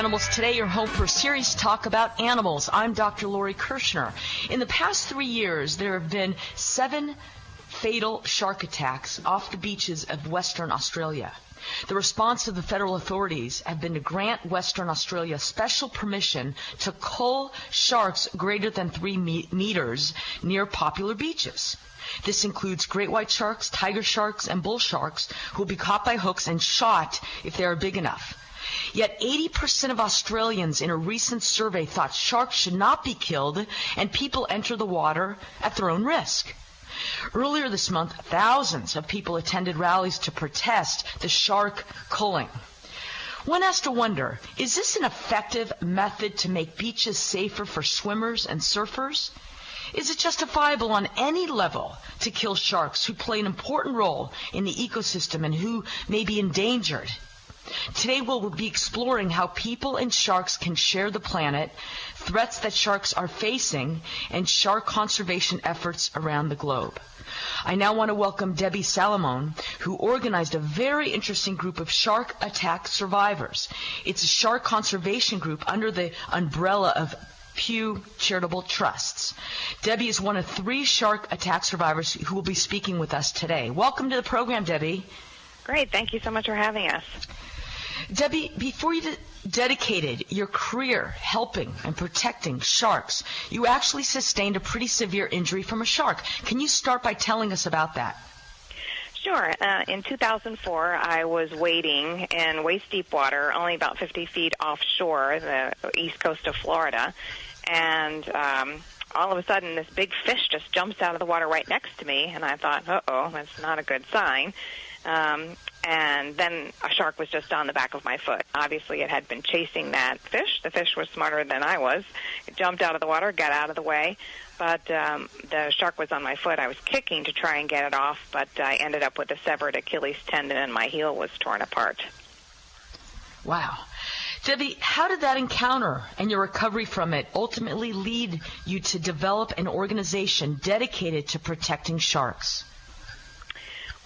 Animals Today, your home for serious talk about animals. I'm Dr. Lori Kirshner. In the past 3 years, there have been 7 fatal shark attacks off the beaches of Western Australia. The response of the federal authorities have been to grant Western Australia special permission to cull sharks greater than 3 meters near popular beaches. This includes great white sharks, tiger sharks, and bull sharks who will be caught by hooks and shot if they are big enough. Yet 80% of Australians in a recent survey thought sharks should not be killed and people enter the water at their own risk. Earlier this month, thousands of people attended rallies to protest the shark culling. One has to wonder, is this an effective method to make beaches safer for swimmers and surfers? Is it justifiable on any level to kill sharks who play an important role in the ecosystem and who may be endangered? Today we'll be exploring how people and sharks can share the planet, threats that sharks are facing, and shark conservation efforts around the globe. I now want to welcome Debbie Salamone, who organized a very interesting group of shark attack survivors. It's a shark conservation group under the umbrella of Pew Charitable Trusts. Debbie is one of 3 shark attack survivors who will be speaking with us today. Welcome to the program, Debbie. Great. Thank you so much for having us. Debbie, before you dedicated your career helping and protecting sharks, you actually sustained a pretty severe injury from a shark. Can you start by telling us about that? Sure. In 2004, I was wading in waist-deep water, only about 50 feet offshore, the east coast of Florida, and all of a sudden this big fish just jumps out of the water right next to me, and I thought, uh-oh, that's not a good sign. And then a shark was just on the back of my foot. Obviously, it had been chasing that fish. The fish was smarter than I was. It jumped out of the water, got out of the way, but the shark was on my foot. I was kicking to try and get it off, but I ended up with a severed Achilles tendon, and my heel was torn apart. Wow. Debbie, how did that encounter and your recovery from it ultimately lead you to develop an organization dedicated to protecting sharks?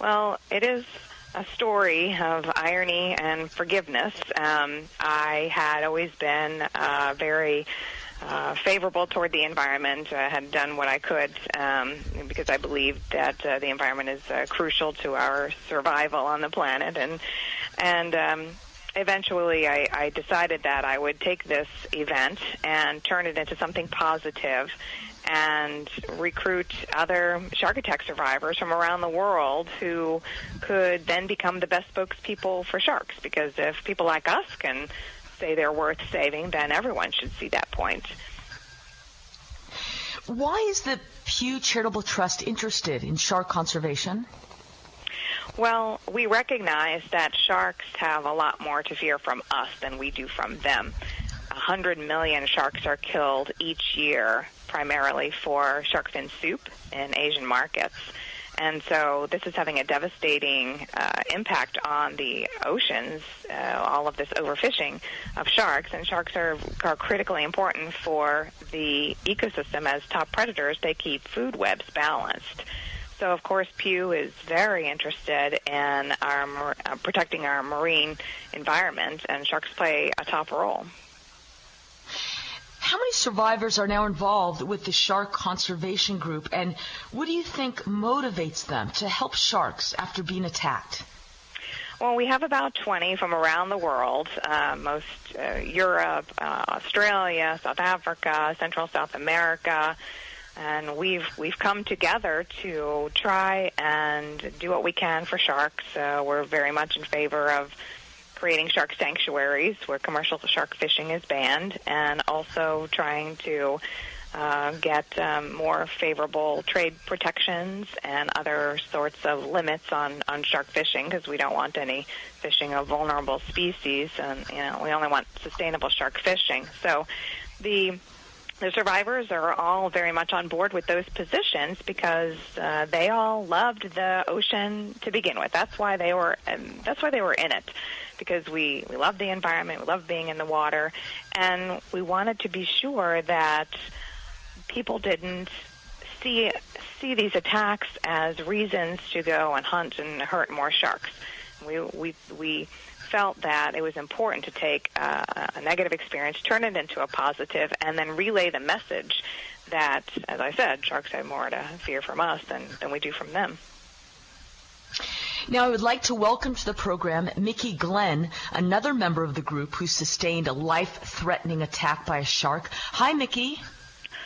Well, it is a story of irony and forgiveness. I had always been very favorable toward the environment. I had done what I could because I believed that the environment is crucial to our survival on the planet. And eventually I decided that I would take this event and turn it into something positive and recruit other shark attack survivors from around the world who could then become the best spokespeople for sharks. Because if people like us can say they're worth saving, then everyone should see that point. Why is the Pew Charitable Trust interested in shark conservation? Well, we recognize that sharks have a lot more to fear from us than we do from them. 100 million sharks are killed each year, primarily for shark fin soup in Asian markets. And so this is having a devastating impact on the oceans, all of this overfishing of sharks. And sharks are critically important for the ecosystem as top predators. They keep food webs balanced. So, of course, Pew is very interested in our protecting our marine environment, and sharks play a top role. How many survivors are now involved with the Shark Conservation Group, and what do you think motivates them to help sharks after being attacked? Well, we have about 20 from around the world, most Europe, Australia, South Africa, Central South America, and we've come together to try and do what we can for sharks. We're very much in favor of creating shark sanctuaries where commercial shark fishing is banned, and also trying to get more favorable trade protections and other sorts of limits on shark fishing, because we don't want any fishing of vulnerable species, and we only want sustainable shark fishing. So the survivors are all very much on board with those positions because they all loved the ocean to begin with. That's why they were in it, because we love the environment, we love being in the water, and we wanted to be sure that people didn't see these attacks as reasons to go and hunt and hurt more sharks. We felt that it was important to take a negative experience, turn it into a positive, and then relay the message that, as I said, sharks have more to fear from us than we do from them. Now, I would like to welcome to the program Mickey Glenn, another member of the group who sustained a life-threatening attack by a shark. Hi, Mickey.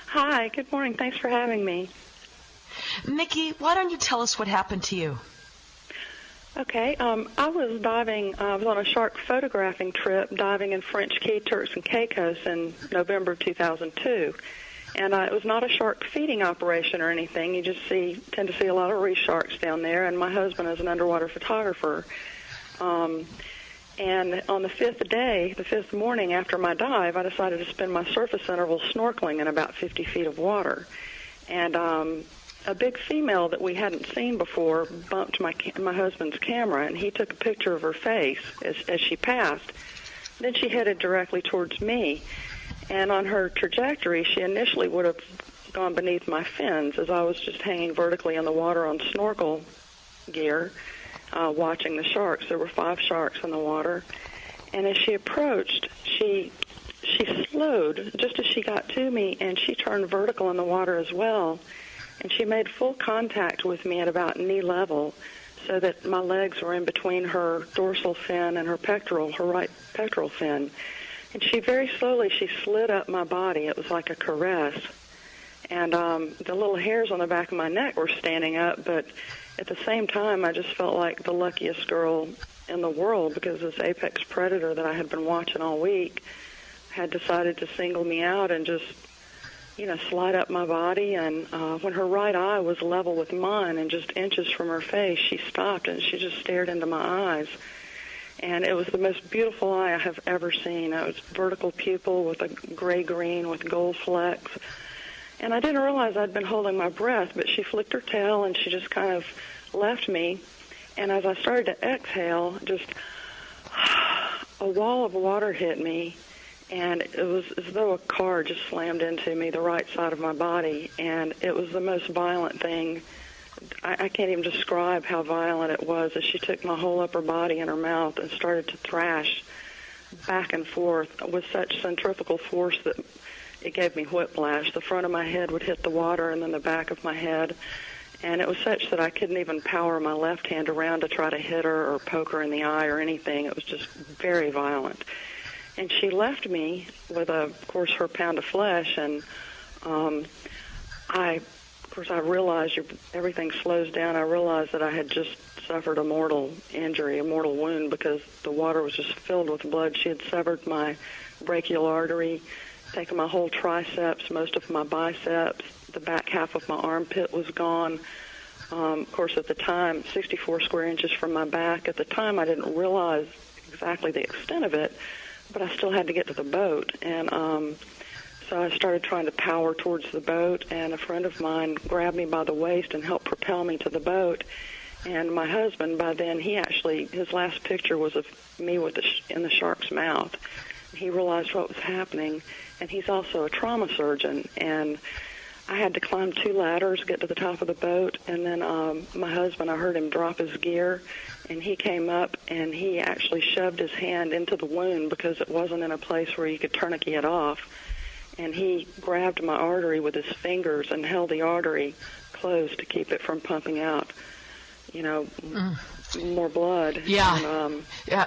Hi, good morning. Thanks for having me. Mickey, why don't you tell us what happened to you? Okay, I was diving, I was on a shark photographing trip diving in French Key, Turks and Caicos in November of 2002. And it was not a shark feeding operation or anything. You just tend to see a lot of reef sharks down there. And my husband is an underwater photographer. And on the fifth morning after my dive, I decided to spend my surface interval snorkeling in about 50 feet of water. And a big female that we hadn't seen before bumped my husband's camera, and he took a picture of her face as she passed. Then she headed directly towards me. And on her trajectory, she initially would have gone beneath my fins as I was just hanging vertically in the water on snorkel gear, watching the sharks. There were 5 sharks in the water. And as she approached, she slowed just as she got to me, and she turned vertical in the water as well. And she made full contact with me at about knee level, so that my legs were in between her dorsal fin and her right pectoral fin. And she very slowly, she slid up my body. It was like a caress. And the little hairs on the back of my neck were standing up, but at the same time, I just felt like the luckiest girl in the world, because this apex predator that I had been watching all week had decided to single me out and just, slide up my body. And when her right eye was level with mine and just inches from her face, she stopped and she just stared into my eyes. And it was the most beautiful eye I have ever seen. It was vertical pupil with a gray-green with gold flecks. And I didn't realize I'd been holding my breath, but she flicked her tail and she just kind of left me. And as I started to exhale, just a wall of water hit me. And it was as though a car just slammed into me, the right side of my body. And it was the most violent thing. I can't even describe how violent it was, as she took my whole upper body in her mouth and started to thrash back and forth with such centrifugal force that it gave me whiplash. The front of my head would hit the water and then the back of my head. And it was such that I couldn't even power my left hand around to try to hit her or poke her in the eye or anything. It was just very violent. And she left me with, of course, her pound of flesh. And Of course, I realized everything slows down. I realized that I had just suffered a mortal injury, a mortal wound, because the water was just filled with blood. She had severed my brachial artery, taken my whole triceps, most of my biceps. The back half of my armpit was gone. Of course, at the time, 64 square inches from my back. At the time, I didn't realize exactly the extent of it, but I still had to get to the boat. And so I started trying to power towards the boat, and a friend of mine grabbed me by the waist and helped propel me to the boat. And my husband, by then, his last picture was of me in the shark's mouth. He realized what was happening, and he's also a trauma surgeon. And I had to climb 2 ladders, get to the top of the boat, and then my husband, I heard him drop his gear, and he came up, and he actually shoved his hand into the wound because it wasn't in a place where you could tourniquet it off. And he grabbed my artery with his fingers and held the artery closed to keep it from pumping out, more blood. Yeah. And, yeah.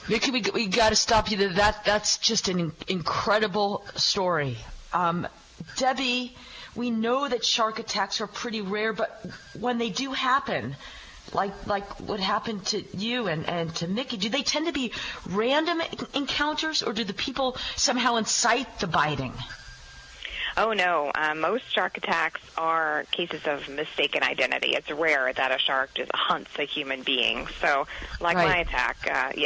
Vicki, we got to stop you there. That's just an incredible story. Debbie, we know that shark attacks are pretty rare, but when they do happen, like what happened to you and to Mickey, do they tend to be random encounters, or do the people somehow incite the biting? Oh, no. Most shark attacks are cases of mistaken identity. It's rare that a shark just hunts a human being. So, like right. my attack,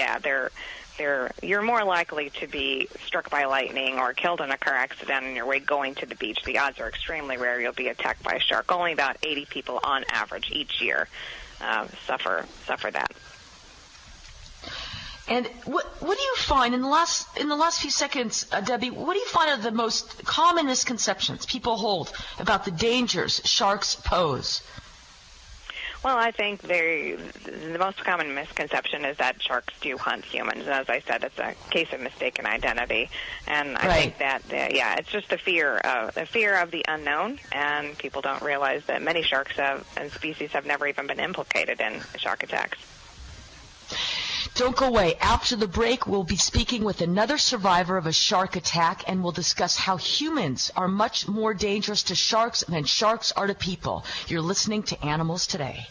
you're more likely to be struck by lightning or killed in a car accident on your way going to the beach. The odds are extremely rare you'll be attacked by a shark. Only about 80 people on average each year suffer that. And what do you find in the last few seconds, Debbie? What do you find are the most common misconceptions people hold about the dangers sharks pose? Well, I think the most common misconception is that sharks do hunt humans. And as I said, it's a case of mistaken identity. And I think that, it's just the fear of the unknown. And people don't realize that many sharks and species have never even been implicated in shark attacks. Don't go away. After the break, we'll be speaking with another survivor of a shark attack, and we'll discuss how humans are much more dangerous to sharks than sharks are to people. You're listening to Animals Today.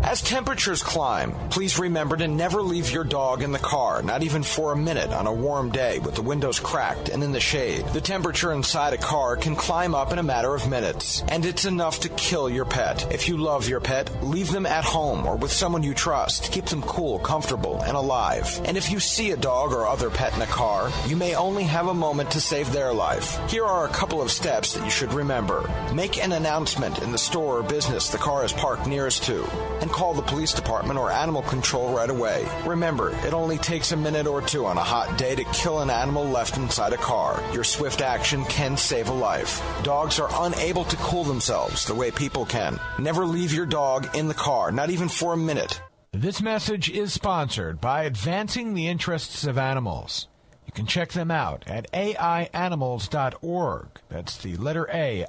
As temperatures climb, please remember to never leave your dog in the car, not even for a minute on a warm day with the windows cracked and in the shade. The temperature inside a car can climb up in a matter of minutes, and it's enough to kill your pet. If you love your pet, leave them at home or with someone you trust. Keep them cool, comfortable, and alive. And if you see a dog or other pet in a car, you may only have a moment to save their life. Here are a couple of steps that you should remember. Make an announcement in the store or business the car is parked nearest to, and call the police department or animal control right away. Remember, it only takes a minute or two on a hot day to kill an animal left inside a car. Your swift action can save a life. Dogs are unable to cool themselves the way people can. Never leave your dog in the car, not even for a minute. This message is sponsored by Advancing the Interests of Animals. You can check them out at aianimals.org. That's the letter A,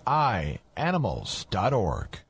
animals.org.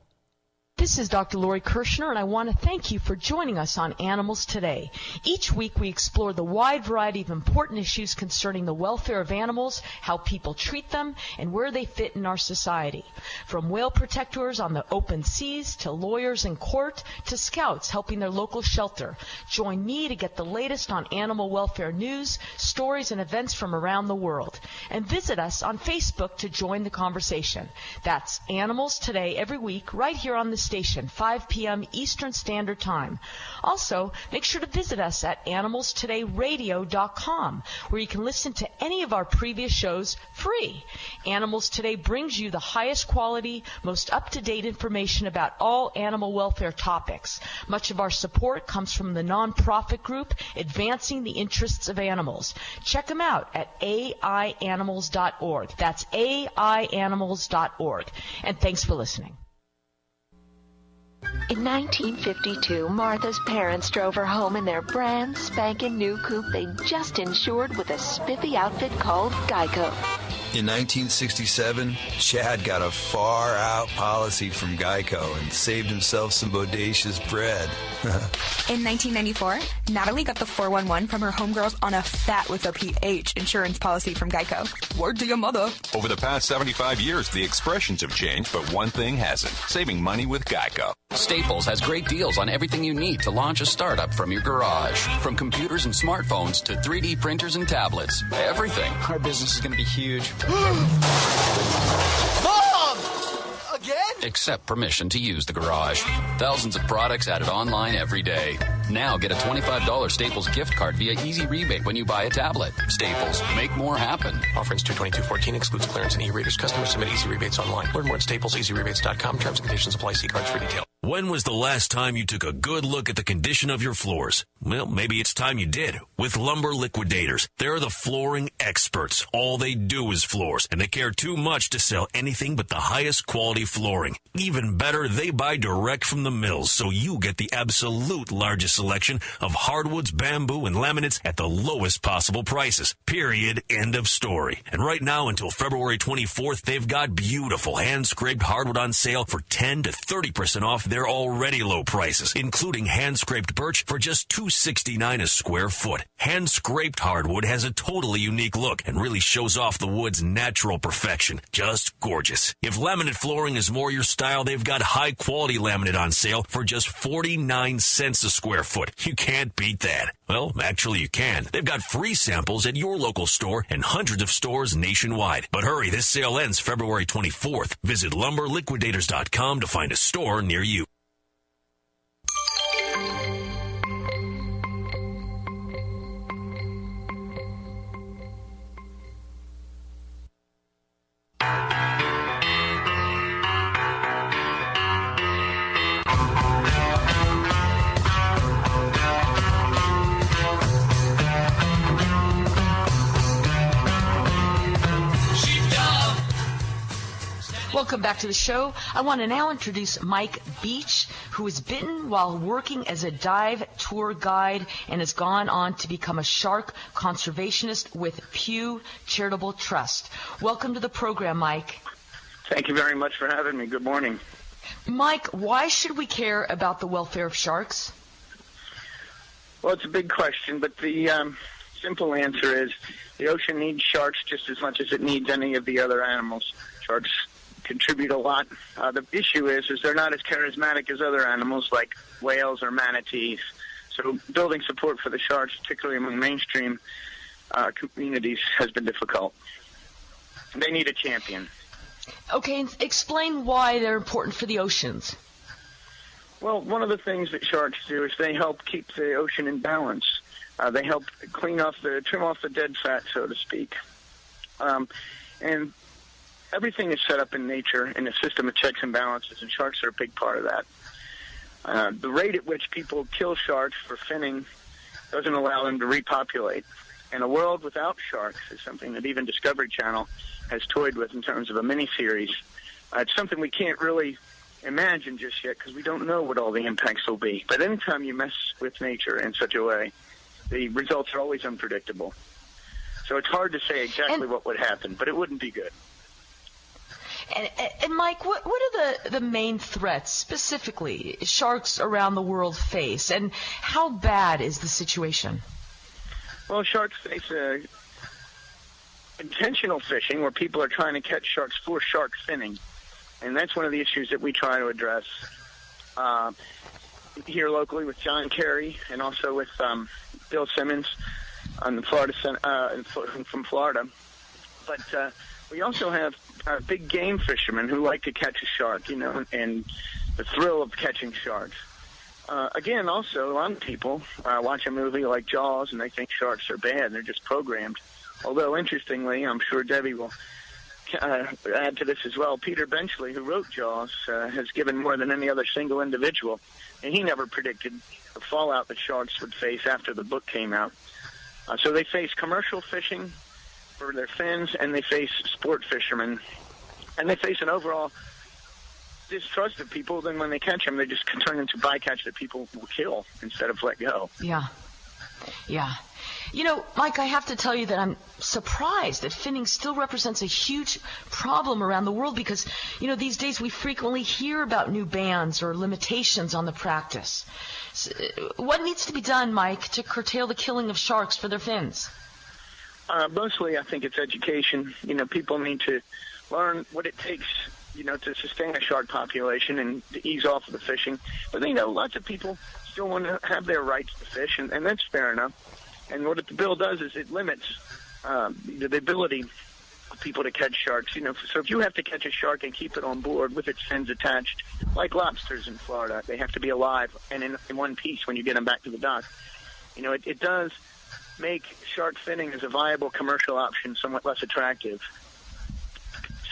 This is Dr. Lori Kirshner, and I want to thank you for joining us on Animals Today. Each week we explore the wide variety of important issues concerning the welfare of animals, how people treat them, and where they fit in our society. From whale protectors on the open seas, to lawyers in court, to scouts helping their local shelter. Join me to get the latest on animal welfare news, stories, and events from around the world. And visit us on Facebook to join the conversation. That's Animals Today every week right here on the station, 5 p.m. Eastern Standard Time. Also, make sure to visit us at animalstodayradio.com, where you can listen to any of our previous shows free. Animals Today brings you the highest quality, most up-to-date information about all animal welfare topics. Much of our support comes from the nonprofit group Advancing the Interests of Animals. Check them out at aianimals.org. That's aianimals.org. And thanks for listening. In 1952, Martha's parents drove her home in their brand spanking new coupe they'd just insured with a spiffy outfit called Geico. In 1967, Chad got a far-out policy from Geico and saved himself some bodacious bread. In 1994, Natalie got the 411 from her homegirls on a fat with a PH insurance policy from Geico. Word to your mother. Over the past 75 years, the expressions have changed, but one thing hasn't. Saving money with Geico. Staples has great deals on everything you need to launch a startup from your garage. From computers and smartphones to 3D printers and tablets. Everything. Our business is going to be huge. Mom! Again? Except permission to use the garage. Thousands of products added online every day. Now get a $25 Staples gift card via Easy Rebate when you buy a tablet. Staples. Make more happen. Offer ends 2/22/14. Excludes clearance and e-readers. Customers submit Easy Rebates online. Learn more at StaplesEasyRebates.com. Terms and conditions apply. See cards for details. When was the last time you took a good look at the condition of your floors? Well, maybe it's time you did with Lumber Liquidators. They're the flooring experts. All they do is floors, and they care too much to sell anything but the highest quality flooring. Even better, they buy direct from the mills, so you get the absolute largest selection of hardwoods, bamboo, and laminates at the lowest possible prices. Period. End of story. And right now until February 24th, they've got beautiful hand-scraped hardwood on sale for 10 to 30% off their already low prices, including hand-scraped birch for just $2.69 a square foot. Hand-scraped hardwood has a totally unique look and really shows off the wood's natural perfection. Just gorgeous. If laminate flooring is more your style, they've got high-quality laminate on sale for just 49 cents a square foot. You can't beat that. Well, actually you can. They've got free samples at your local store and hundreds of stores nationwide. But hurry, this sale ends February 24th. Visit LumberLiquidators.com to find a store near you. Welcome back to the show. I want to now introduce Mike Beach, who was bitten while working as a dive tour guide and has gone on to become a shark conservationist with Pew Charitable Trust. Welcome to the program, Mike. Thank you very much for having me. Good morning. Mike, why should we care about the welfare of sharks? Well, it's a big question, but the simple answer is the ocean needs sharks just as much as it needs any of the other animals. Sharks contribute a lot. The issue is they're not as charismatic as other animals like whales or manatees. So building support for the sharks, particularly among mainstream communities, has been difficult. They need a champion. Okay, explain why they're important for the oceans. Well, one of the things that sharks do is they help keep the ocean in balance. They help trim off the dead fat, so to speak. And everything is set up in nature in a system of checks and balances, and sharks are a big part of that. The rate at which people kill sharks for finning doesn't allow them to repopulate. And a world without sharks is something that even Discovery Channel has toyed with in terms of a miniseries. It's something we can't really imagine just yet because we don't know what all the impacts will be. But anytime you mess with nature in such a way, the results are always unpredictable. So it's hard to say exactly what would happen, but it wouldn't be good. And Mike, what are the main threats specifically sharks around the world face, and how bad is the situation? Well, sharks face intentional fishing where people are trying to catch sharks for shark finning, and that's one of the issues that we try to address here locally with John Kerry and also with Bill Simmons on the from Florida. But we also have big game fishermen who like to catch a shark, and the thrill of catching sharks. Again, also, a lot of people watch a movie like Jaws and they think sharks are bad. They're just programmed. Although, interestingly, I'm sure Debbie will add to this as well, Peter Benchley, who wrote Jaws, has given more than any other single individual, and he never predicted the fallout that sharks would face after the book came out. So they face commercial fishing for their fins, and they face sport fishermen, and they face an overall distrust of people. Then when they catch them, they just can turn into bycatch that people will kill instead of let go. Yeah. Mike, I have to tell you that I'm surprised that finning still represents a huge problem around the world because, these days we frequently hear about new bans or limitations on the practice. So, what needs to be done, Mike, to curtail the killing of sharks for their fins? Mostly, I think it's education. People need to learn what it takes, to sustain a shark population and to ease off of the fishing. But, lots of people still want to have their rights to fish, and that's fair enough. And what the bill does is it limits the ability of people to catch sharks. So if you have to catch a shark and keep it on board with its fins attached, like lobsters in Florida, they have to be alive and in one piece when you get them back to the dock. It does make shark finning as a viable commercial option somewhat less attractive,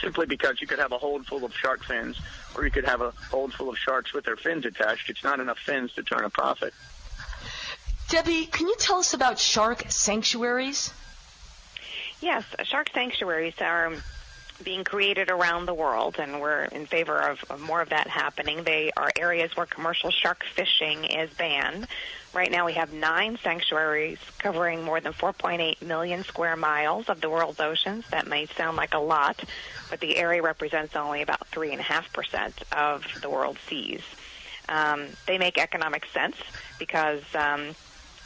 simply because you could have a hold full of shark fins, or you could have a hold full of sharks with their fins attached. It's not enough fins to turn a profit. Debbie, can you tell us about shark sanctuaries? Yes, shark sanctuaries are being created around the world, and we're in favor of more of that happening. They are areas where commercial shark fishing is banned. Right now we have 9 sanctuaries covering more than 4.8 million square miles of the world's oceans. That may sound like a lot, but the area represents only about 3.5% of the world's seas. They make economic sense because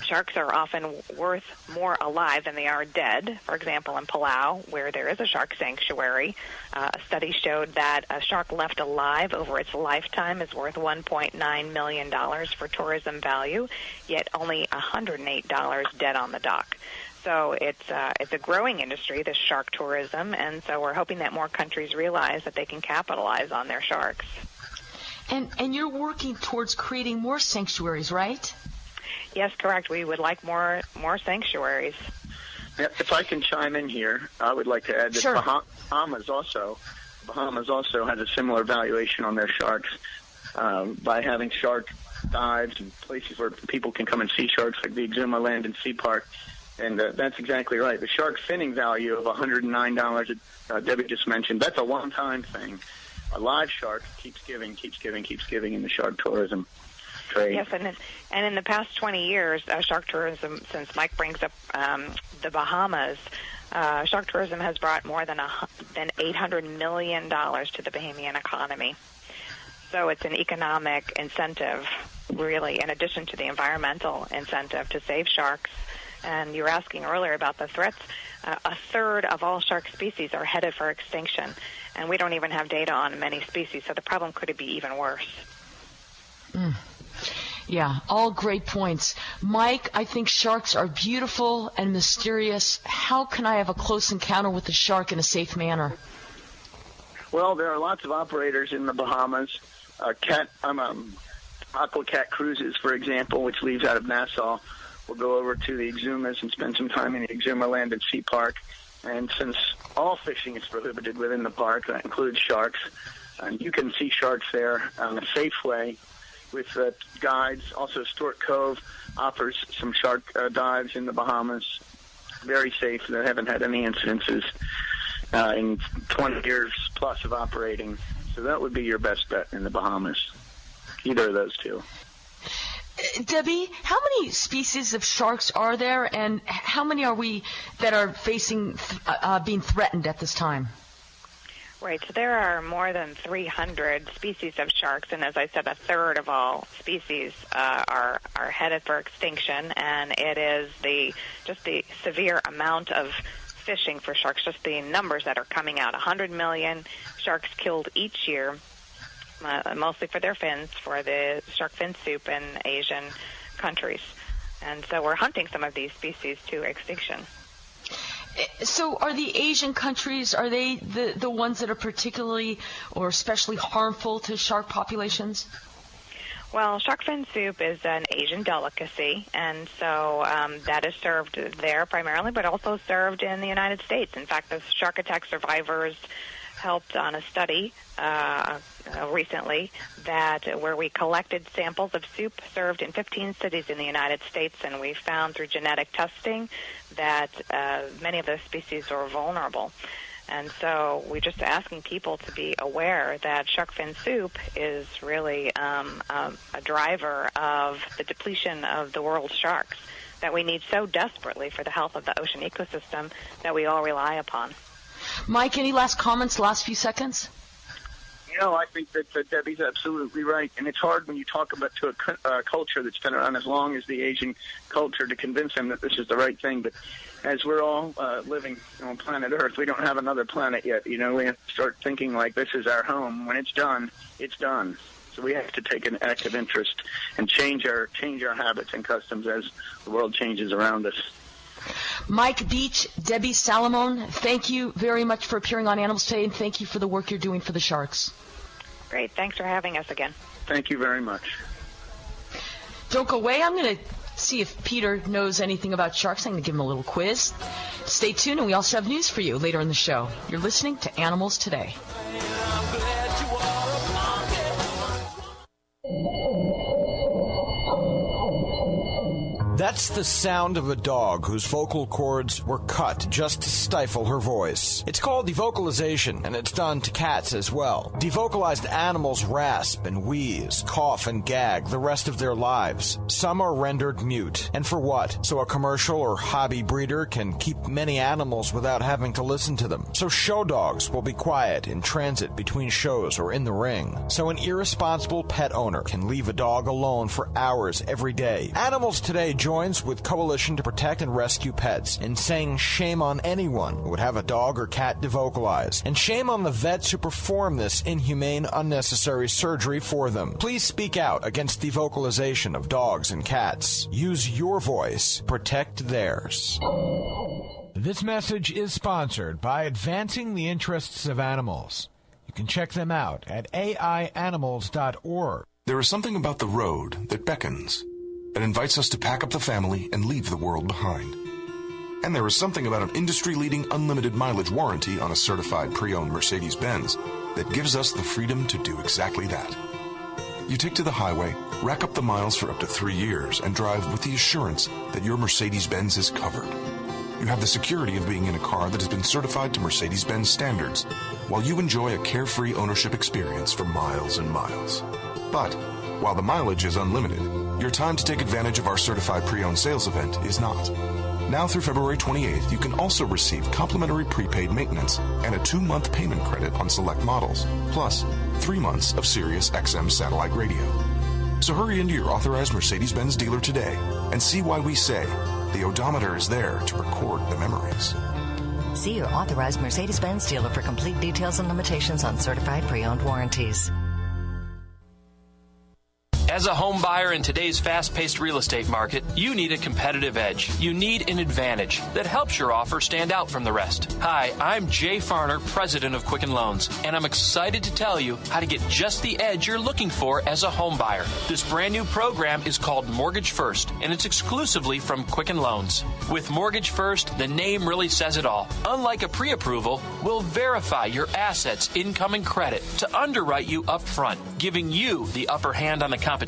sharks are often worth more alive than they are dead. For example, in Palau, where there is a shark sanctuary, a study showed that a shark left alive over its lifetime is worth $1.9 million for tourism value, yet only $108 dead on the dock. So it's a growing industry, this shark tourism, and so we're hoping that more countries realize that they can capitalize on their sharks. And you're working towards creating more sanctuaries, right? Yes, correct. We would like more sanctuaries. If I can chime in here, I would like to add that Sure. Bahamas also has a similar valuation on their sharks by having shark dives and places where people can come and see sharks, like the Exuma Land and Sea Park. And that's exactly right. The shark finning value of $109 that Debbie just mentioned, that's a one-time thing. a live shark keeps giving in the shark tourism trade. Yes, and in the past 20 years, shark tourism, since Mike brings up the Bahamas, shark tourism has brought more than $800 million to the Bahamian economy. So it's an economic incentive, really, in addition to the environmental incentive to save sharks. And you were asking earlier about the threats. A third of all shark species are headed for extinction, and we don't even have data on many species, so the problem could be even worse. Yeah, all great points. Mike, I think sharks are beautiful and mysterious. How can I have a close encounter with a shark in a safe manner? Well, there are lots of operators in the Bahamas. Aquacat Cruises, for example, which leaves out of Nassau, will go over to the Exumas and spend some time in the Exuma Land and Sea Park. And since all fishing is prohibited within the park, that includes sharks, and you can see sharks there in a safe way with guides. Also, Stuart Cove offers some shark dives in the Bahamas. Very safe. They haven't had any incidences in 20 years plus of operating. So that would be your best bet in the Bahamas, either of those two. Debbie, how many species of sharks are there, and how many are we that are facing being threatened at this time? Right, so there are more than 300 species of sharks, and as I said, a third of all species are headed for extinction, and it is just the severe amount of fishing for sharks, just the numbers that are coming out. 100 million sharks killed each year, mostly for their fins, for the shark fin soup in Asian countries. And so we're hunting some of these species to extinction. So are the Asian countries, are they the ones that are particularly or especially harmful to shark populations? Well, shark fin soup is an Asian delicacy, and so that is served there primarily, but also served in the United States. In fact, the shark attack survivors helped on a study recently where we collected samples of soup served in 15 cities in the United States, and we found through genetic testing that many of those species are vulnerable. And so we're just asking people to be aware that shark fin soup is really a driver of the depletion of the world's sharks that we need so desperately for the health of the ocean ecosystem that we all rely upon. Mike, any last comments, last few seconds? I think that Debbie's absolutely right. And it's hard when you talk about to a culture that's been around as long as the Asian culture to convince them that this is the right thing. But as we're all living on planet Earth, we don't have another planet yet. We have to start thinking like this is our home. When it's done, it's done. So we have to take an active interest and change our habits and customs as the world changes around us. Mike Beach, Debbie Salamone, thank you very much for appearing on Animals Today, and thank you for the work you're doing for the sharks. Great. Thanks for having us again. Thank you very much. Don't go away. I'm going to see if Peter knows anything about sharks. I'm going to give him a little quiz. Stay tuned, and we also have news for you later in the show. You're listening to Animals Today. That's the sound of a dog whose vocal cords were cut just to stifle her voice. It's called devocalization, and it's done to cats as well. Devocalized animals rasp and wheeze, cough and gag the rest of their lives. Some are rendered mute. And for what? So a commercial or hobby breeder can keep many animals without having to listen to them. So show dogs will be quiet in transit between shows or in the ring. So an irresponsible pet owner can leave a dog alone for hours every day. Animals Today joins with Coalition to Protect and Rescue Pets in saying shame on anyone who would have a dog or cat devocalized, and shame on the vets who perform this inhumane, unnecessary surgery for them. Please speak out against devocalization of dogs and cats. Use your voice. Protect theirs. This message is sponsored by Advancing the Interests of Animals. You can check them out at aianimals.org. There is something about the road that beckons, that invites us to pack up the family and leave the world behind. And there is something about an industry-leading unlimited mileage warranty on a certified pre-owned Mercedes-Benz that gives us the freedom to do exactly that. You take to the highway, rack up the miles for up to 3 years, and drive with the assurance that your Mercedes-Benz is covered. You have the security of being in a car that has been certified to Mercedes-Benz standards, while you enjoy a carefree ownership experience for miles and miles. But while the mileage is unlimited, your time to take advantage of our certified pre-owned sales event is not. Now through February 28th, you can also receive complimentary prepaid maintenance and a 2-month payment credit on select models, plus 3 months of Sirius XM satellite radio. So hurry into your authorized Mercedes-Benz dealer today and see why we say the odometer is there to record the memories. See your authorized Mercedes-Benz dealer for complete details and limitations on certified pre-owned warranties. As a home buyer in today's fast-paced real estate market, you need a competitive edge. You need an advantage that helps your offer stand out from the rest. Hi, I'm Jay Farner, president of Quicken Loans, and I'm excited to tell you how to get just the edge you're looking for as a home buyer. This brand new program is called Mortgage First, and it's exclusively from Quicken Loans. With Mortgage First, the name really says it all. Unlike a pre-approval, we'll verify your assets, income, and credit to underwrite you up front, giving you the upper hand on the competition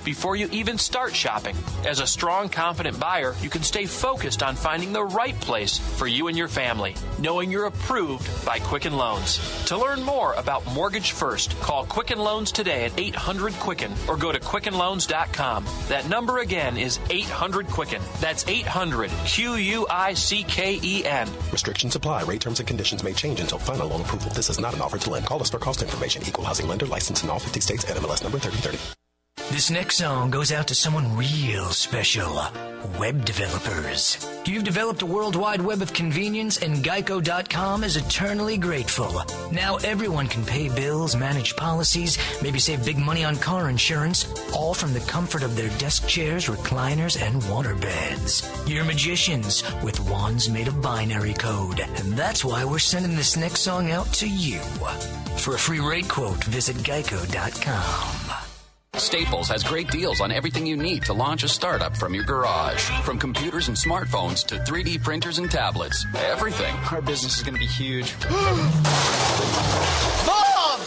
before you even start shopping. As a strong, confident buyer, you can stay focused on finding the right place for you and your family, knowing you're approved by Quicken Loans. To learn more about Mortgage First, call Quicken Loans today at 800-QUICKEN or go to QuickenLoans.com. That number again is 800-QUICKEN. That's 800-QUICKEN. Restrictions apply. Rate terms and conditions may change until final loan approval. This is not an offer to lend. Call us for cost information. Equal housing lender licensed in all 50 states. NMLS number 3030. This next song goes out to someone real special. Web developers. You've developed a World Wide Web of convenience, and Geico.com is eternally grateful. Now everyone can pay bills, manage policies, maybe save big money on car insurance, all from the comfort of their desk chairs, recliners, and waterbeds. You're magicians with wands made of binary code, and that's why we're sending this next song out to you. For a free rate quote, visit Geico.com. Staples has great deals on everything you need to launch a startup from your garage. From computers and smartphones to 3D printers and tablets. Everything. Our business is going to be huge. Mom!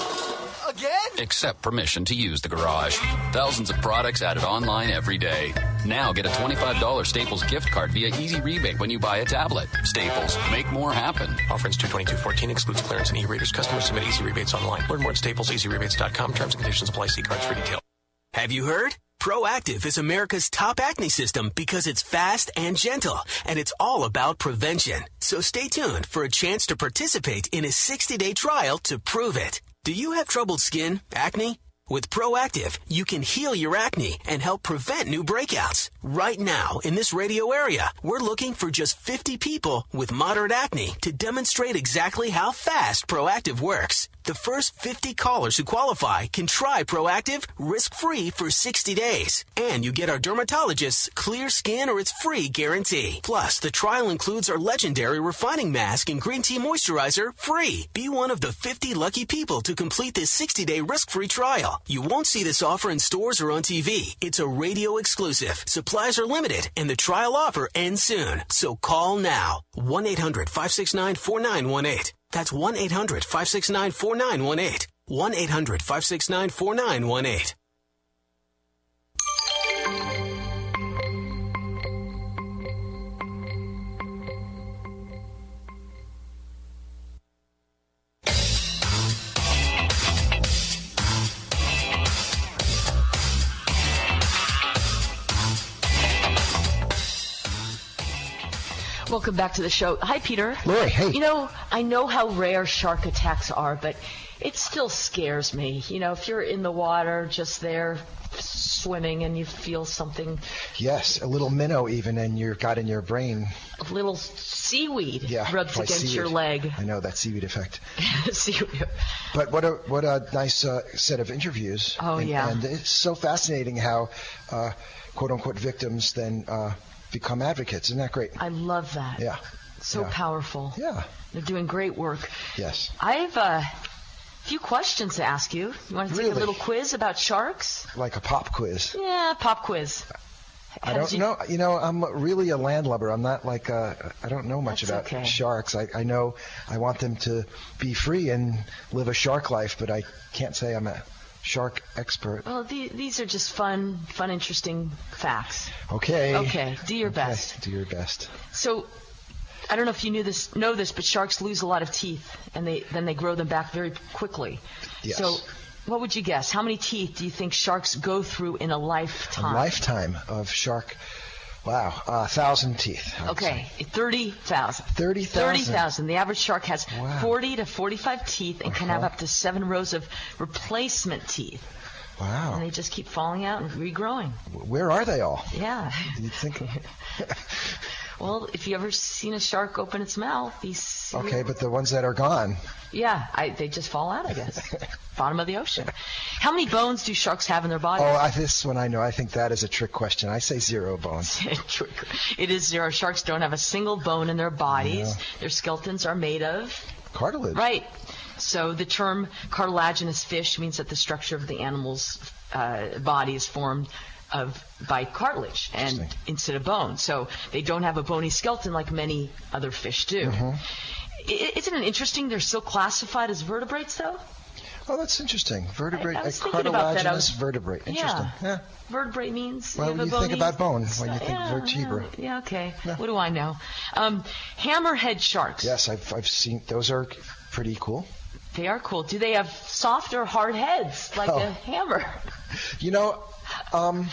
Again? Except permission to use the garage. Thousands of products added online every day. Now get a $25 Staples gift card via Easy Rebate when you buy a tablet. Staples. Make more happen. Offer ends 2/22/14. Excludes clearance and e-raters. Customers submit Easy Rebates online. Learn more at StaplesEasyRebates.com. Terms and conditions apply. See cards for detail. Have you heard? Proactive is America's top acne system because it's fast and gentle, and it's all about prevention. So stay tuned for a chance to participate in a 60-day trial to prove it. Do you have troubled skin, acne? With Proactive, you can heal your acne and help prevent new breakouts. Right now, in this radio area, we're looking for just 50 people with moderate acne to demonstrate exactly how fast Proactive works. The first 50 callers who qualify can try Proactive risk-free for 60 days. And you get our dermatologist's clear skin or it's free guarantee. Plus, the trial includes our legendary refining mask and green tea moisturizer free. Be one of the 50 lucky people to complete this 60-day risk-free trial. You won't see this offer in stores or on TV. It's a radio exclusive. Supplies are limited, and the trial offer ends soon. So call now. 1-800-569-4918. That's 1-800-569-4918. 1-800-569-4918. Welcome back to the show. Hi, Peter. Lori, hey. You know, I know how rare shark attacks are, but it still scares me. You know, if you're in the water, just there swimming, and you feel something. Yes, a little minnow even, and you've got in your brain. A little seaweed rubs against seaweed. your leg. I know, that seaweed effect. Seaweed. But what a nice set of interviews. Oh, yeah. And it's so fascinating how, quote-unquote, victims then become advocates. Isn't that great? I love that. Yeah. So powerful. Yeah. They're doing great work. Yes. I have a few questions to ask you. You want to take a little quiz about sharks? Like a pop quiz. Yeah, pop quiz. I don't know. You know, I'm really a landlubber. I'm not like I don't know much about sharks. I know I want them to be free and live a shark life, but I can't say I'm a shark expert. Well, these are just fun, interesting facts. Okay. Okay. Do your best. Do your best. So, I don't know if you know this, but sharks lose a lot of teeth, and then they grow them back very quickly. Yes. So what would you guess? How many teeth do you think sharks go through in a lifetime? A lifetime of shark. Wow, 1,000 teeth. Okay, 30,000. 30,000. The average shark has 40 to 45 teeth and can have up to 7 rows of replacement teeth. Wow. And they just keep falling out and regrowing. Where are they all? Yeah. You'd think. Well, if you ever seen a shark open its mouth, Okay, but the ones that are gone. Yeah, they just fall out, I guess. Bottom of the ocean. How many bones do sharks have in their bodies? Oh, this one I know. I think that is a trick question. I say 0 bones. It is 0. Sharks don't have a single bone in their bodies. Yeah. Their skeletons are made of cartilage. Right. So the term cartilaginous fish means that the structure of the animal's body is formed by cartilage and instead of bone. So they don't have a bony skeleton like many other fish do. Mm-hmm. Isn't it interesting they're still classified as vertebrates, though? Oh, that's interesting. Vertebrate, I was thinking about that. cartilaginous vertebrate. Interesting. Yeah. Vertebrate means well, you think about bone when you think vertebra. Yeah, okay. Yeah. What do I know? Hammerhead sharks. Yes, I've seen. Those are pretty cool. They are cool. Do they have soft or hard heads like a hammer? You know, I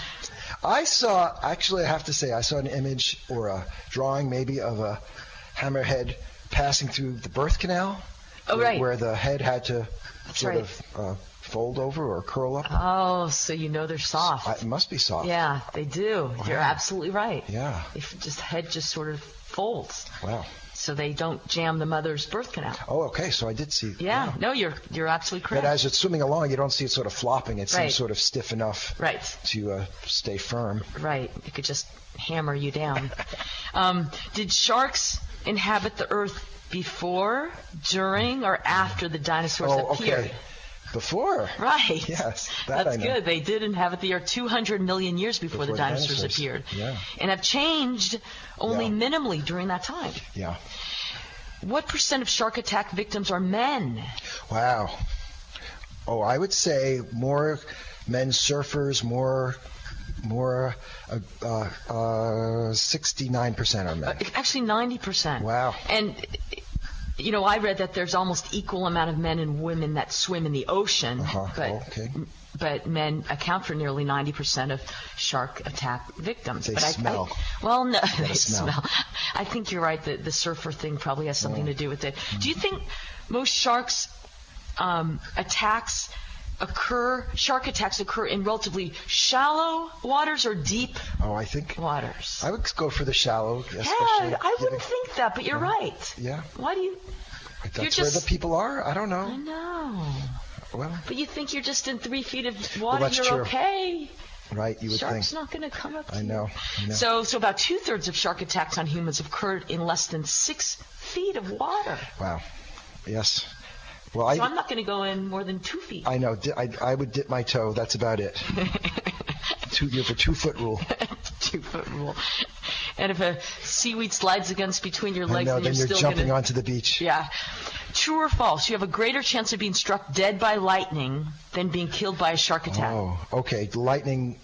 have to say, I saw an image or a drawing maybe of a hammerhead passing through the birth canal. Oh, right. Where the head had to sort of fold over or curl up. Oh, so you know they're soft. It must be soft. Yeah, they do. Wow. You're absolutely right. Yeah. Head just sort of folds. Wow. So they don't jam the mother's birth canal. Oh, okay. So I did see. Yeah. No, you're absolutely correct. But as it's swimming along, you don't see it sort of flopping. It seems sort of stiff enough. Right. To stay firm. Right. It could just hammer you down. Did sharks inhabit the Earth before, during, or after the dinosaurs appeared? Okay. Before. Right. Yes. That's good. They did inhabit the Earth 200 million years before the dinosaurs appeared. Yeah. And have changed only minimally during that time. Yeah. What % of shark attack victims are men? Wow. Oh, I would say more men surfers, more 69% are men. Actually, 90%. Wow. And you know, I read that there's almost equal amount of men and women that swim in the ocean, but men account for nearly 90% of shark attack victims. They smell. No, they smell. I think you're right. The surfer thing probably has something to do with it. Do you think most sharks shark attacks occur in relatively shallow waters or deep waters? I would go for the shallow. I wouldn't think that, but you're right. Yeah. Why do you? That's where the people are. I don't know. I know. Well. But you think you're just in 3 feet of water, that's you're true. Okay. Right, you would think. Shark's not going to come up to I know. you. So about 2/3 of shark attacks on humans have occurred in less than 6 feet of water. Wow. Yes. Well, I'm not going to go in more than 2 feet. I know. I would dip my toe. That's about it. You have a 2-foot rule. 2-foot rule. And if a seaweed slides against between your legs, then you're still jumping onto the beach. Yeah. True or false? You have a greater chance of being struck dead by lightning than being killed by a shark attack. Oh, okay. Lightning.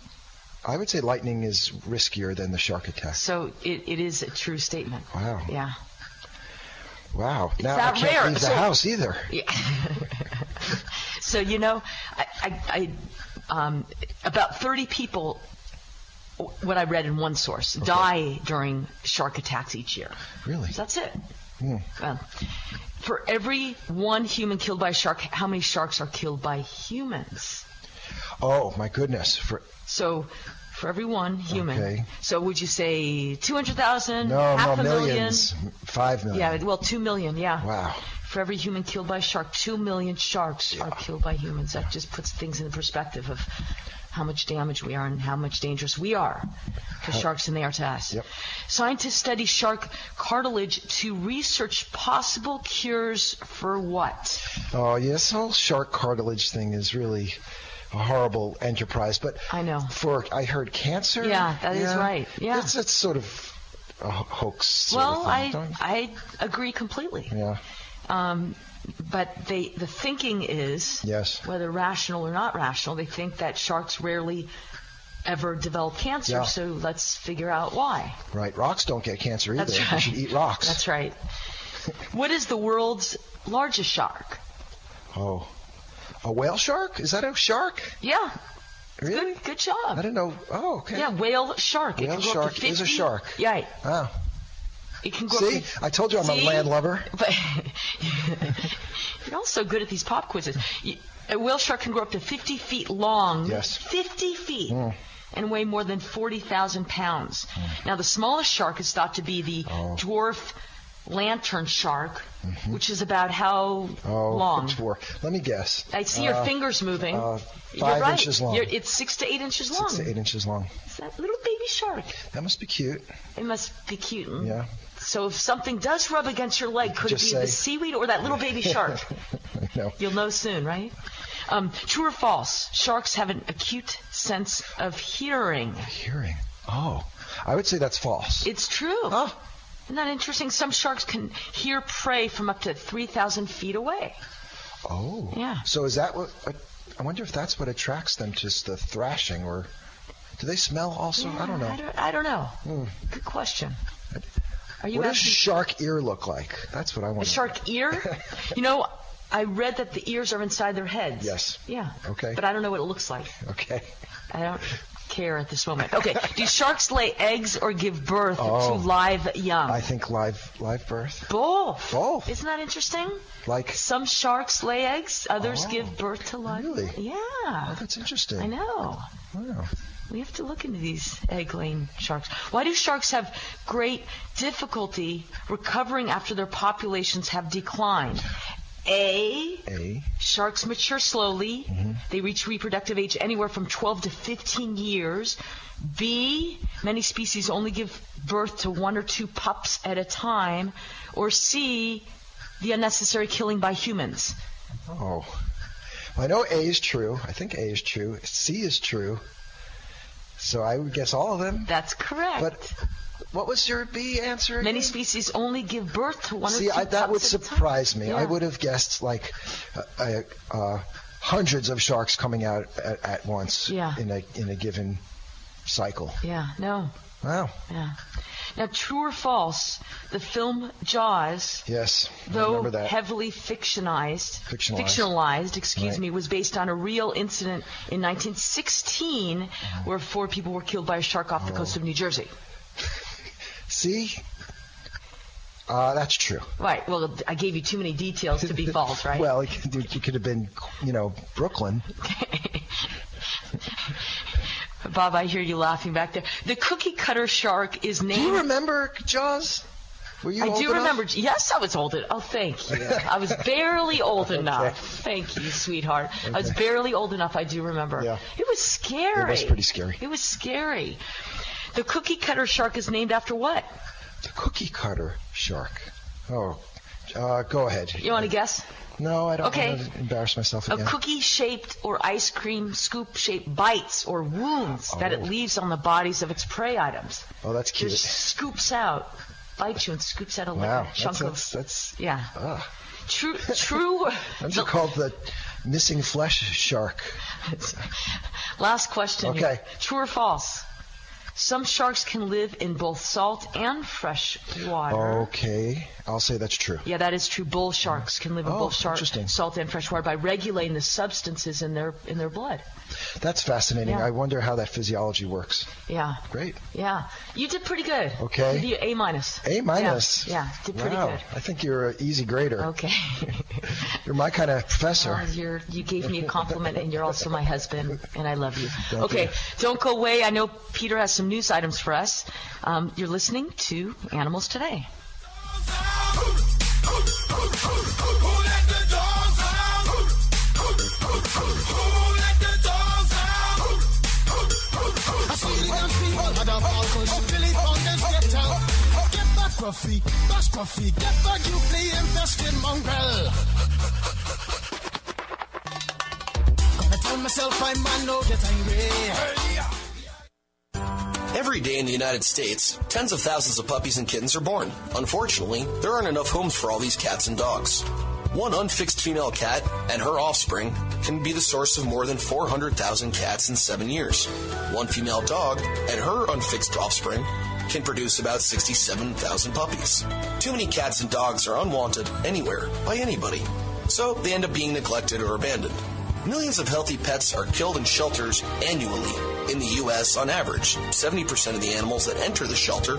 I would say lightning is riskier than the shark attack. So it is a true statement. Wow. Yeah. Wow. Now I can't leave the house either. Yeah. So, you know, I about 30 people, what I read in one source, die during shark attacks each year. Really? So that's it. Well, for every one human killed by a shark, how many sharks are killed by humans? Oh, my goodness. So for every one human. Okay. So would you say 200,000? No, half a millions. Million? 5 million. Yeah, well, 2 million, yeah. Wow. For every human killed by a shark, 2 million sharks are killed by humans. That just puts things in perspective of how much damage we are and how much dangerous we are to sharks than they are to us. Yep. Scientists study shark cartilage to research possible cures for what? Oh, yes, this whole shark cartilage thing is really a horrible enterprise. But I know. I heard cancer. Yeah, that is right. Yeah. It's sort of a hoax. Well, I agree completely. Yeah. But the thinking is, whether rational or not rational, they think that sharks rarely ever develop cancer, Yeah. so let's figure out why. Right. Rocks don't get cancer either. That's right. You should eat rocks. That's right. What is the world's largest shark? Oh. A whale shark? Is that a shark? Yeah. Really? Good job. I didn't know. Oh, okay. Yeah, whale shark. It Whale can grow up to shark is a 50. shark. Yeah. Oh. It can grow See? up to, I told you I'm a land lover. But you're also good at these pop quizzes. A whale shark can grow up to 50 feet long. Yes. 50 feet. And weigh more than 40,000 pounds. Now, the smallest shark is thought to be the dwarf lantern shark, which is about how long? Let me guess. I see your fingers moving. 5 You're right. inches long. It's 6 to 8 inches long. 6 to 8 inches long. It's that little baby shark. That must be cute. It must be cute. Yeah. So if something does rub against your leg, could it Just be the say- seaweed or that little baby shark? No. You'll know soon, right? True or false? Sharks have an acute sense of hearing. Hearing? Oh. I would say that's false. It's true. Oh. Isn't that interesting? Some sharks can hear prey from up to 3,000 feet away. Oh. Yeah. So is that what... I wonder if that's what attracts them, just the thrashing, or... Do they smell also? Yeah, I don't know. I don't know. Good question. Are you What does asking shark ear look like? That's what I want a shark ear? You know, I read that the ears are inside their heads. Yes. Yeah. Okay. But I don't know what it looks like. Okay. I don't care at this moment. Okay. Do sharks lay eggs or give birth to live young? I think live birth. Both. Both. Isn't that interesting? Like some sharks lay eggs, others give birth to live. Really? Yeah. Oh, that's interesting. I know. Wow. We have to look into these egg-laying sharks. Why do sharks have great difficulty recovering after their populations have declined? A. Sharks mature slowly. They reach reproductive age anywhere from 12 to 15 years. B. Many species only give birth to 1 or 2 pups at a time. Or C. The unnecessary killing by humans. Oh. Well, I know A is true. I think A is true. C is true. So I would guess all of them. That's correct. But what was your B answer again? Many species only give birth to 1 or 2 pups that would at a time. surprise me. Yeah. I would have guessed like hundreds of sharks coming out at once in a given cycle. Yeah, no. Wow. Yeah. Now, true or false, the film Jaws, yes, I though remember that. heavily fictionalized, was based on a real incident in 1916 where 4 people were killed by a shark off the coast of New Jersey. See? That's true. Right. Well, I gave you too many details to be false, right? Well, it could have been, Brooklyn. Bob, I hear you laughing back there. The cookie cutter shark is named... Do you remember Jaws? Were you I old do enough? remember. Yes, I was old enough. Oh, thank you. I was barely old enough. Thank you, sweetheart. I was barely old enough, I do remember. Yeah. It was scary. It was pretty scary. It was scary. The cookie cutter shark is named after what? The cookie cutter shark. Oh, go ahead. You want to guess? No, I don't want to embarrass myself again. A cookie-shaped or ice cream scoop-shaped bites or wounds that it leaves on the bodies of its prey items. Oh, that's cute. Just scoops out, bites you and scoops out a chunk that's yeah. True. Those are called the missing flesh shark. Last question. Okay. Here. True or false? Some sharks can live in both salt and fresh water. Okay, I'll say that's true. Yeah, that is true. Bull sharks can live in both salt and fresh water by regulating the substances in their blood. That's fascinating. Yeah. I wonder how that physiology works. Yeah. Great. Yeah. You did pretty good. Okay. You did A minus. A minus? Yeah, did pretty wow. good. I think you're an easy grader. Okay. You're my kind of professor. You gave me a compliment, and you're also my husband, and I love you. Thank you. Don't go away. I know Peter has some news items for us. You're listening to Animals Today. Get back, you flea infested mongrel. Gonna tell myself I man no get angry. Every day in the United States, tens of thousands of puppies and kittens are born. Unfortunately, there aren't enough homes for all these cats and dogs. One unfixed female cat and her offspring can be the source of more than 400,000 cats in 7 years. One female dog and her unfixed offspring can produce about 67,000 puppies. Too many cats and dogs are unwanted anywhere by anybody, so they end up being neglected or abandoned. Millions of healthy pets are killed in shelters annually. In the U.S., on average, 70% of the animals that enter the shelter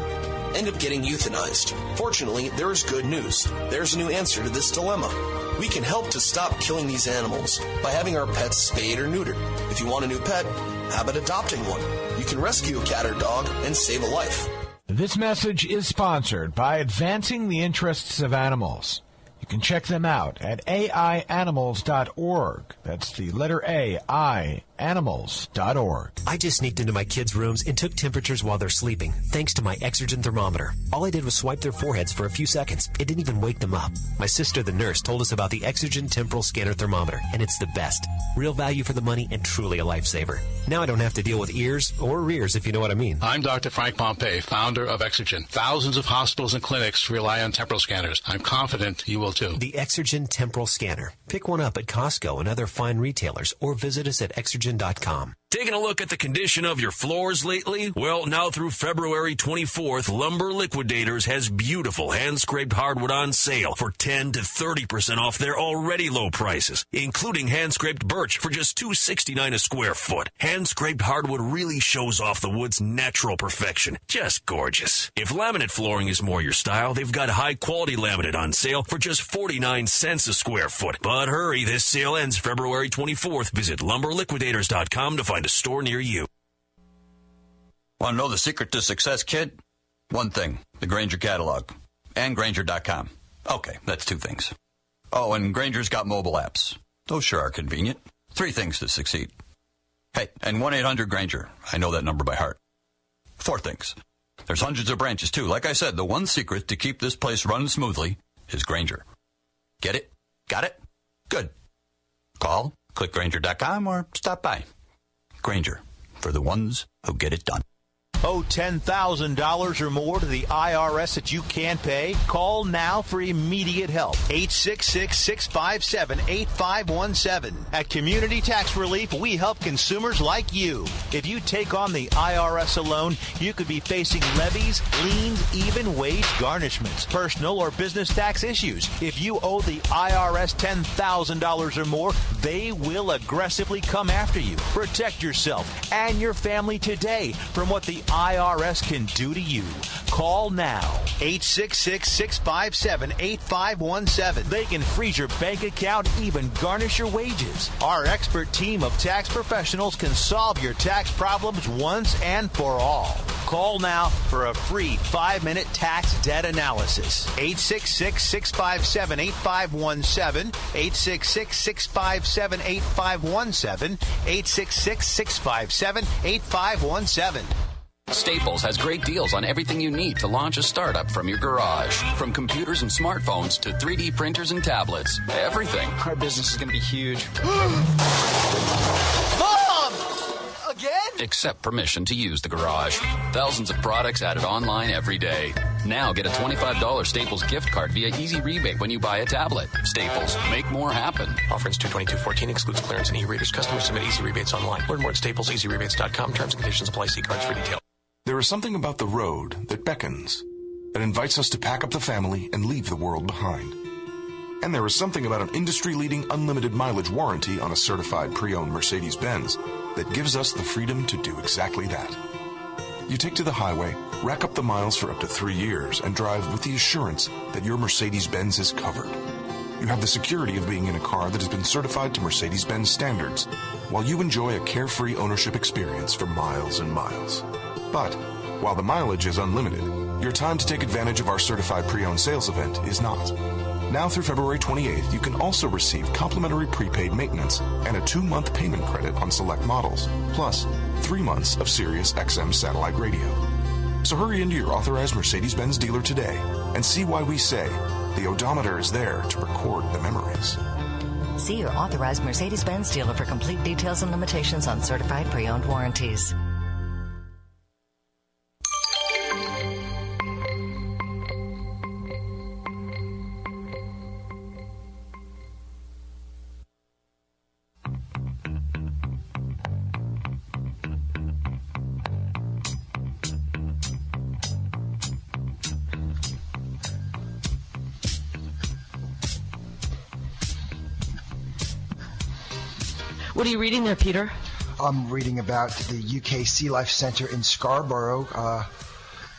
end up getting euthanized. Fortunately, there is good news. There's a new answer to this dilemma. We can help to stop killing these animals by having our pets spayed or neutered. If you want a new pet, how about adopting one? You can rescue a cat or dog and save a life. This message is sponsored by Advancing the Interests of Animals. You can check them out at aianimals.org. That's the letter A, I, animals.org. I just sneaked into my kids' rooms and took temperatures while they're sleeping, thanks to my Exergen thermometer. All I did was swipe their foreheads for a few seconds. It didn't even wake them up. My sister, the nurse, told us about the Exergen temporal scanner thermometer, and it's the best. Real value for the money and truly a lifesaver. Now I don't have to deal with ears or rears, if you know what I mean. I'm Dr. Frank Pompey, founder of Exergen. Thousands of hospitals and clinics rely on temporal scanners. I'm confident you will too. The Exergen temporal scanner. Pick one up at Costco and other fine retailers, or visit us at Exergen.com. Taking a look at the condition of your floors lately? Well, now through February 24th, Lumber Liquidators has beautiful hand-scraped hardwood on sale for 10 to 30% off their already low prices, including hand-scraped birch for just $2.69 a square foot. Hand-scraped hardwood really shows off the wood's natural perfection. Just gorgeous. If laminate flooring is more your style, they've got high-quality laminate on sale for just 49 cents a square foot. But hurry, this sale ends February 24th. Visit lumberliquidators.com to find a store near you. Want to know the secret to success, kid? One thing, the Grainger catalog and Grainger.com. Okay, that's two things. Oh, and Grainger's got mobile apps. Those sure are convenient. Three things to succeed. Hey, and 1-800-GRAINGER. I know that number by heart. Four things. There's hundreds of branches, too. Like I said, the one secret to keep this place running smoothly is Grainger. Get it? Got it? Good. Call, click Grainger.com, or stop by. Grainger, for the ones who get it done. Owe $10,000 or more to the IRS that you can't pay? Call now for immediate help. 866-657-8517. At Community Tax Relief, we help consumers like you. If you take on the IRS alone, you could be facing levies, liens, even wage garnishments, personal or business tax issues. If you owe the IRS $10,000 or more, they will aggressively come after you. Protect yourself and your family today from what the IRS can do to you. Call now. 866-657-8517. They can freeze your bank account, even garnish your wages. Our expert team of tax professionals can solve your tax problems once and for all. Call now for a free 5-minute tax debt analysis. 866-657-8517. 866-657-8517. 866-657-8517. Staples has great deals on everything you need to launch a startup from your garage. From computers and smartphones to 3D printers and tablets. Everything. Our business is going to be huge. Mom! Again? Except permission to use the garage. Thousands of products added online every day. Now get a $25 Staples gift card via Easy Rebate when you buy a tablet. Staples. Make more happen. Offer ends 2/22/14. Excludes clearance and e-readers. Customers submit Easy Rebates online. Learn more at StaplesEasyRebates.com. Terms and conditions apply. See cards for details. There is something about the road that beckons, that invites us to pack up the family and leave the world behind. And there is something about an industry-leading unlimited mileage warranty on a certified pre-owned Mercedes-Benz that gives us the freedom to do exactly that. You take to the highway, rack up the miles for up to 3 years, and drive with the assurance that your Mercedes-Benz is covered. You have the security of being in a car that has been certified to Mercedes-Benz standards, while you enjoy a carefree ownership experience for miles and miles. But while the mileage is unlimited, your time to take advantage of our certified pre-owned sales event is not. Now through February 28th, you can also receive complimentary prepaid maintenance and a 2-month payment credit on select models, plus 3 months of Sirius XM satellite radio. So hurry into your authorized Mercedes-Benz dealer today and see why we say the odometer is there to record the memories. See your authorized Mercedes-Benz dealer for complete details and limitations on certified pre-owned warranties. What are you reading there, Peter? I'm reading about the UK Sea Life Centre in Scarborough,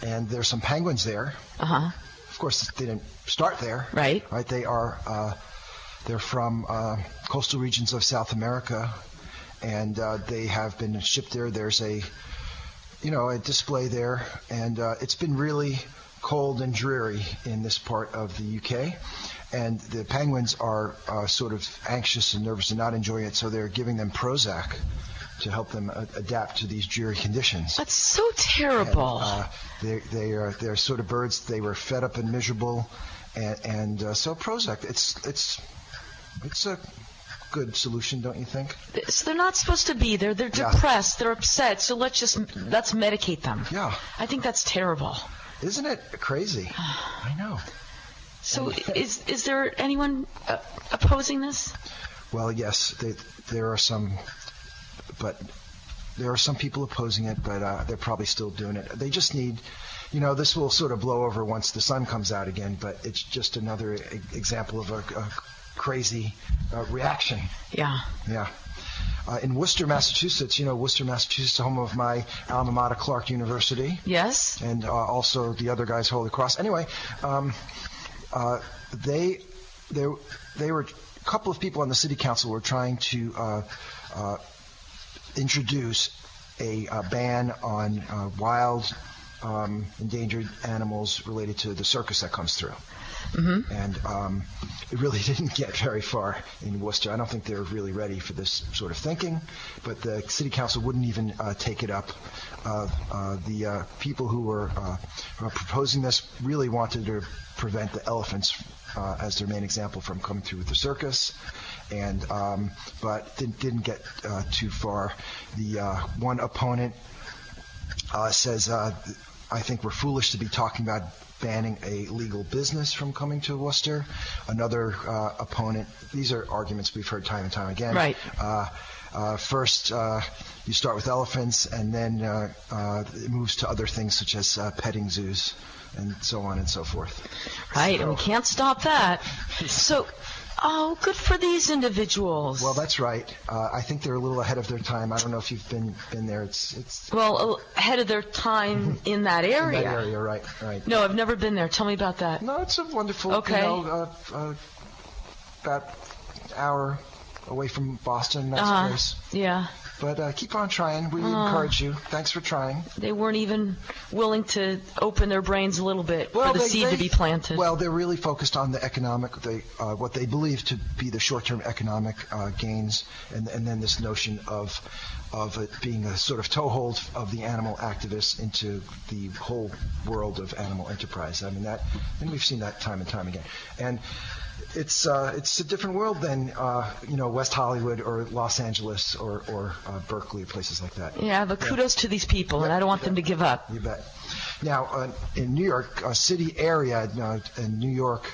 and there's some penguins there. Uh-huh. Of course, they didn't start there. Right. They are, they're from coastal regions of South America, and they have been shipped there. There's a display there, and it's been really cold and dreary in this part of the UK, and the penguins are sort of anxious and nervous and not enjoying it, so they're giving them Prozac to help them adapt to these dreary conditions. That's so terrible. And, they're sort of birds. They were fed up and miserable, and so Prozac. It's a good solution, don't you think? So they're not supposed to be there. They're depressed. They're upset. So let's medicate them. Yeah. I think that's terrible. Isn't it crazy? I know. So is there anyone opposing this? Well, yes, there are some, but there are some people opposing it, but they're probably still doing it. They just need, this will sort of blow over once the sun comes out again, but it's just another example of a crazy reaction. Yeah. Yeah. In Worcester, Massachusetts, Worcester, Massachusetts, home of my alma mater, Clark University. Yes. And also the other guys, Holy Cross. Anyway, they were a couple of people on the city council were trying to introduce a ban on wild endangered animals related to the circus that comes through. Mm-hmm. And it really didn't get very far in Worcester. I don't think they were really ready for this sort of thinking, but the city council wouldn't even take it up. The people who were proposing this really wanted to prevent the elephants as their main example from coming through with the circus, and but didn't get too far. The one opponent says, I think we're foolish to be talking about banning a legal business from coming to Worcester. Another opponent, these are arguments we've heard time and time again. Right. First, you start with elephants, and then it moves to other things such as petting zoos and so on and so forth. Right, So, and we can't stop that. So, good for these individuals. well, that's right. I think they're a little ahead of their time. I don't know if you've been there. It's Well, ahead of their time in that area. in that area, right. No, I've never been there. Tell me about that. No, it's a wonderful, Okay. About an hour away from Boston, nice place. Yeah. But keep on trying. We encourage you. Thanks for trying. They weren't even willing to open their brains a little bit for the seed to be planted. Well, they're really focused on the economic, what they believe to be the short-term economic gains, and then this notion of it being a sort of toehold of the animal activists into the whole world of animal enterprise. I mean, and we've seen that time and time again. And it's a different world than West Hollywood or Los Angeles or Berkeley or places like that. Yeah, but kudos to these people, and I don't want them to give up. You bet. Now, in New York, city area in New York,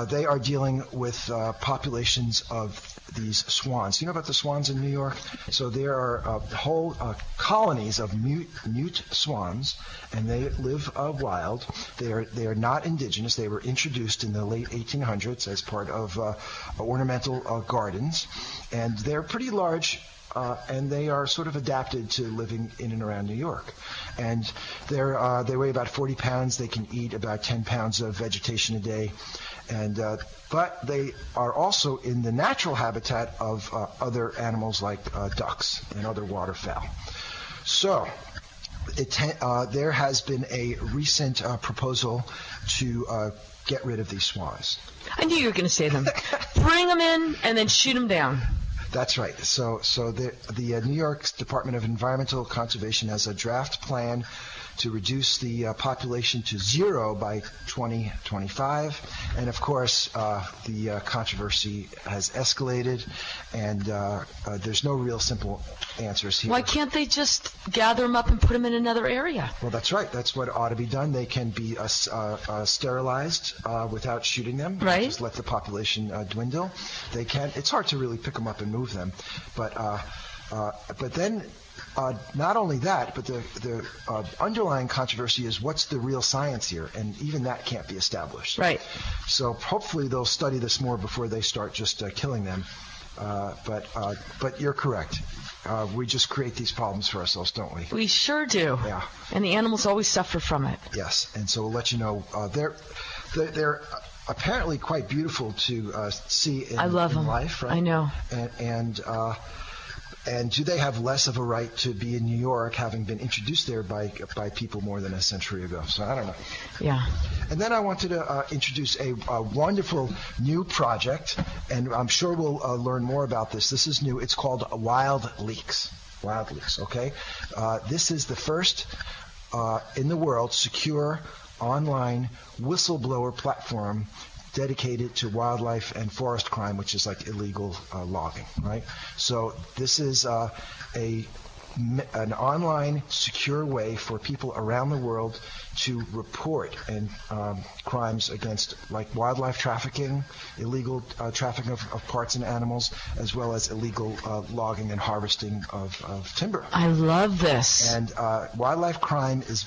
they are dealing with populations of these swans. You know about the swans in New York? So there are whole colonies of mute swans, and they live wild. They are not indigenous. They were introduced in the late 1800s as part of ornamental gardens, and they're pretty large. And they are sort of adapted to living in and around New York. And they weigh about 40 pounds. They can eat about 10 pounds of vegetation a day. And but they are also in the natural habitat of other animals like ducks and other waterfowl. So there has been a recent proposal to get rid of these swans. I knew you were going to say them. Bring them in and then shoot them down. That's right. So the New York Department of Environmental Conservation has a draft plan to reduce the population to 0 by 2025. And, of course, the controversy has escalated, and there's no real simple answers here. Why can't they just gather them up and put them in another area? Well, that's right. That's what ought to be done. They can be sterilized without shooting them. Right. Just let the population dwindle. They can. It's hard to really pick them up and move them. But then not only that, but the underlying controversy is what's the real science here, and even that can't be established. Right. So hopefully they'll study this more before they start just killing them. But you're correct. We just create these problems for ourselves, don't we? We sure do. Yeah. And the animals always suffer from it. Yes, and so we'll let you know. They're apparently quite beautiful to see in, I love them. Life, right? I know. And do they have less of a right to be in New York, having been introduced there by people more than a century ago? So I don't know. Yeah. And then I wanted to introduce a wonderful new project, and I'm sure we'll learn more about this. This is new. It's called Wild Leaks. Wild Leaks, okay? This is the first in the world secure online whistleblower platform dedicated to wildlife and forest crime, which is like illegal logging, right? So this is an online secure way for people around the world to report and crimes against like wildlife trafficking, illegal trafficking of parts and animals, as well as illegal logging and harvesting of timber. I love this. And wildlife crime is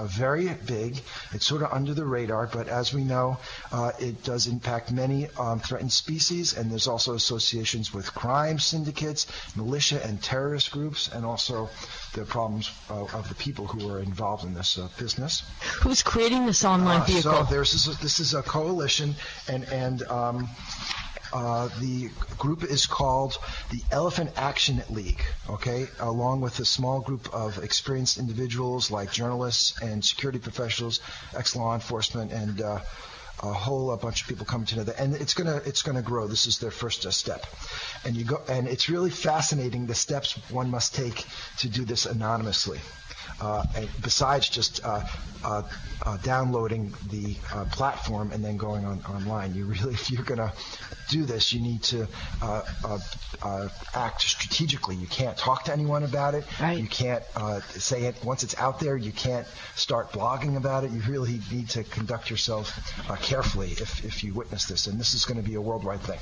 very big. It's sort of under the radar, but as we know, it does impact many threatened species, and there's also associations with crime syndicates, militia and terrorist groups, and also the problems of the people who are involved in this business. Who's creating this online vehicle? So this is a coalition, and the group is called the Elephant Action League, okay, along with a small group of experienced individuals like journalists and security professionals, ex-law enforcement, and a whole bunch of people coming together, and it's gonna grow. This is their first step, and it's really fascinating the steps one must take to do this anonymously. And besides just downloading the platform and then going online, if you're going to do this, you need to act strategically. You can't talk to anyone about it. Right. You can't say it once it's out there. You can't start blogging about it. You really need to conduct yourself carefully if you witness this. And this is going to be a worldwide thing.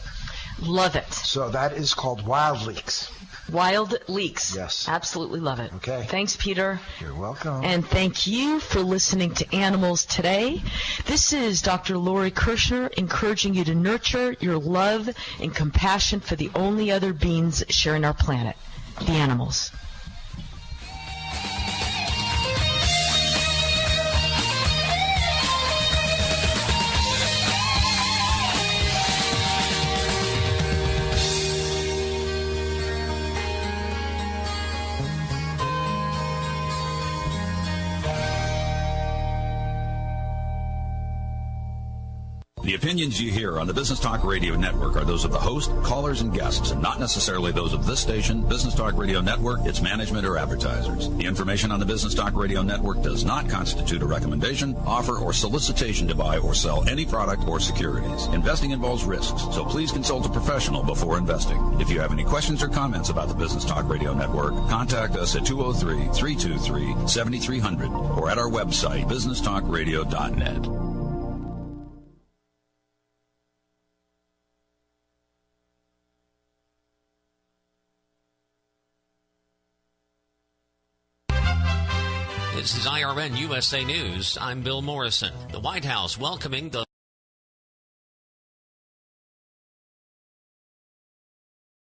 Love it. So that is called Wild Leaks. Wild Leaks. Yes. Absolutely love it. Okay. Thanks, Peter. You're welcome. And thank you for listening to Animals Today. This is Dr. Lori Kirshner encouraging you to nurture your love and compassion for the only other beings sharing our planet, the animals. The opinions you hear on the Business Talk Radio Network are those of the host, callers, and guests, and not necessarily those of this station, Business Talk Radio Network, its management, or advertisers. The information on the Business Talk Radio Network does not constitute a recommendation, offer, or solicitation to buy or sell any product or securities. Investing involves risks, so please consult a professional before investing. If you have any questions or comments about the Business Talk Radio Network, contact us at 203-323-7300 or at our website, businesstalkradio.net. This is IRN USA News. I'm Bill Morrison. The White House welcoming the